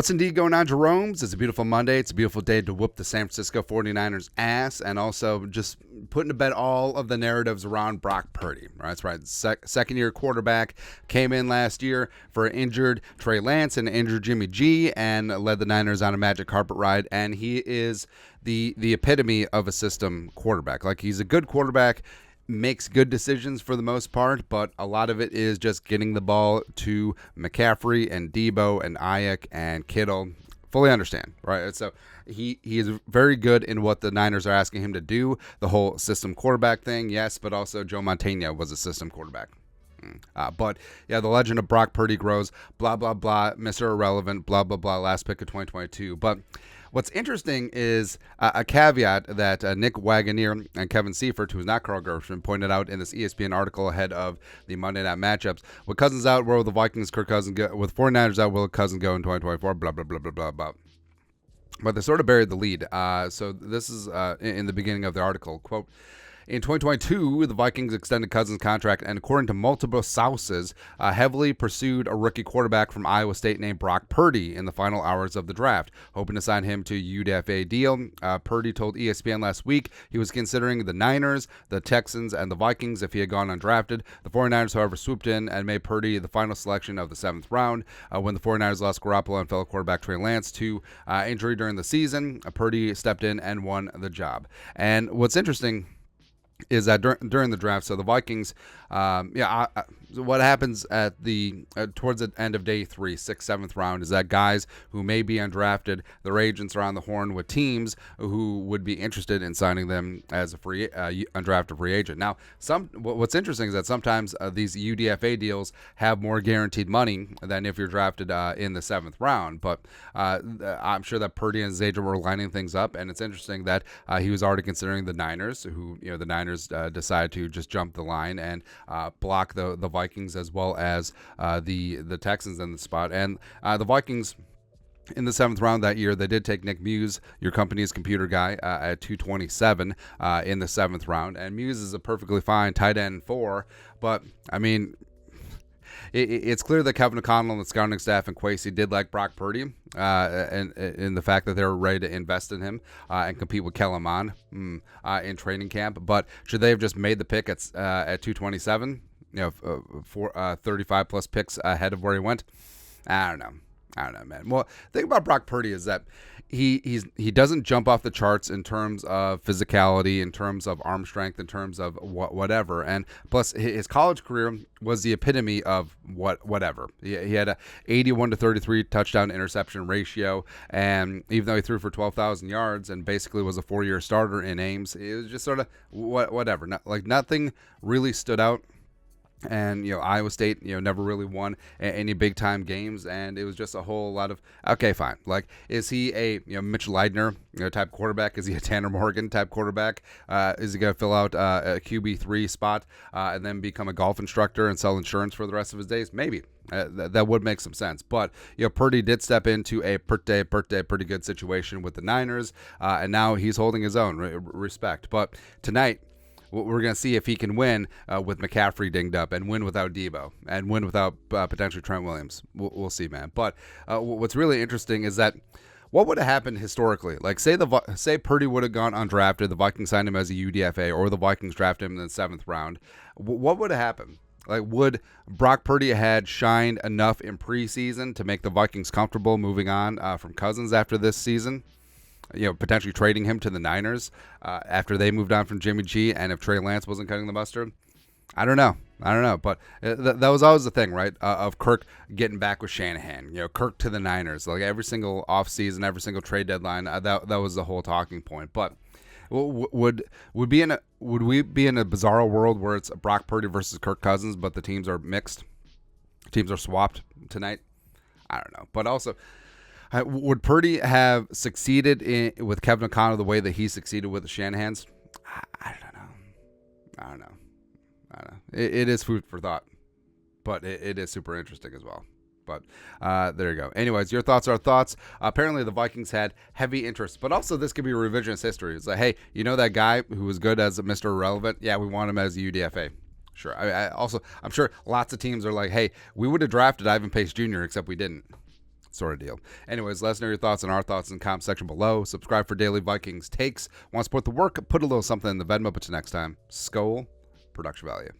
What's indeed going on, Jerome's? It's a beautiful Monday. It's a beautiful day to whoop the San Francisco 49ers ass and also just putting to bed all of the narratives around Brock Purdy. Right? That's right. Second-year quarterback came in last year for an injured Trey Lance and injured Jimmy G and led the Niners on a magic carpet ride. And he is the epitome of a system quarterback. Like, he's a good quarterback, makes good decisions for the most part, but a lot of it is just getting the ball to McCaffrey and Debo and Ayuk and Kittle. Fully understand, right? So he is very good in what the Niners are asking him to do. The whole system quarterback thing, yes, but also Joe Montana was a system quarterback. But yeah, the legend of Brock Purdy grows. Blah blah blah, Mr. Irrelevant. Blah blah blah. Last pick of 2022. But what's interesting is a caveat that Nick Wagoneer and Kevin Seifert, who's not Carl Gershman, pointed out in this ESPN article ahead of the Monday Night matchups. With Cousins out, where will the Vikings, Kirk Cousins go? With 49ers out, will Cousins go in 2024? Blah blah blah blah blah blah. But they sort of buried the lead. So this is in the beginning of the article. Quote, in 2022, the Vikings extended Cousins' contract and, according to multiple sources, heavily pursued a rookie quarterback from Iowa State named Brock Purdy in the final hours of the draft, hoping to sign him to a UDFA deal. Purdy told ESPN last week he was considering the Niners, the Texans, and the Vikings if he had gone undrafted. The 49ers, however, swooped in and made Purdy the final selection of the 7th round. When the 49ers lost Garoppolo and fellow quarterback Trey Lance to injury during the season, Purdy stepped in and won the job. And what's interesting is that during the draft, so the Vikings, what happens at the towards the end of day 3, 6th, 7th round is that guys who may be undrafted, their agents are on the horn with teams who would be interested in signing them as a free undrafted free agent. Now, what's interesting is that sometimes these UDFA deals have more guaranteed money than if you're drafted in the 7th round. But I'm sure that Purdy and his agent were lining things up, and it's interesting that he was already considering the Niners, who the Niners decided to just jump the line and block the Vikings as well as the Texans in the spot. And the Vikings, in the 7th round that year, they did take Nick Muse, your company's computer guy, at 227 in the 7th round. And Muse is a perfectly fine tight end 4, but I mean, it's clear that Kevin O'Connell and the scouting staff and Kwesi did like Brock Purdy, and in the fact that they were ready to invest in him and compete with Kellen Mond in training camp. But should they have just made the pick at 227? 35 plus picks ahead of where he went. I don't know, man. Well, the thing about Brock Purdy is that he doesn't jump off the charts in terms of physicality, in terms of arm strength, in terms of whatever. And plus, his college career was the epitome of whatever. He had a 81 to 33 touchdown interception ratio, and even though he threw for 12,000 yards and basically was a 4-year starter in Ames, it was just sort of whatever. Nothing really stood out. And Iowa State never really won any big time games, and it was just a whole lot of okay, fine. Like, is he a Mitch Leidner type quarterback? Is he a Tanner Morgan type quarterback? Is he going to fill out a QB3 spot and then become a golf instructor and sell insurance for the rest of his days? Maybe. That would make some sense. But Purdy did step into a pretty good situation with the Niners, and now he's holding his own. Respect. But tonight, we're going to see if he can win with McCaffrey dinged up and win without Debo and win without potentially Trent Williams. We'll see, man. But what's really interesting is that what would have happened historically? Like, say Purdy would have gone undrafted, the Vikings signed him as a UDFA, or the Vikings drafted him in the 7th round. What would have happened? Like, would Brock Purdy had shined enough in preseason to make the Vikings comfortable moving on from Cousins after this season? Potentially trading him to the Niners after they moved on from Jimmy G, and if Trey Lance wasn't cutting the mustard? I don't know. But that was always the thing, right? Of Kirk getting back with Shanahan. Kirk to the Niners. Like, every single offseason, every single trade deadline, that was the whole talking point. But would we be in a bizarro world where it's Brock Purdy versus Kirk Cousins, but the teams are mixed? Teams are swapped tonight? I don't know. But also, would Purdy have succeeded with Kevin O'Connell the way that he succeeded with the Shanahans? I don't know. It is food for thought, but it is super interesting as well. But there you go. Anyways, your thoughts are thoughts. Apparently, the Vikings had heavy interest, but also this could be revisionist history. It's like, hey, that guy who was good as a Mr. Irrelevant? Yeah, we want him as a UDFA. Sure. I'm sure lots of teams are like, hey, we would have drafted Ivan Pace Jr., except we didn't. sort of deal. Anyways, let us know your thoughts and our thoughts in the comment section below. Subscribe for daily Vikings takes. Want to support the work? Put a little something in the Venmo. But till next time, Skol, production value.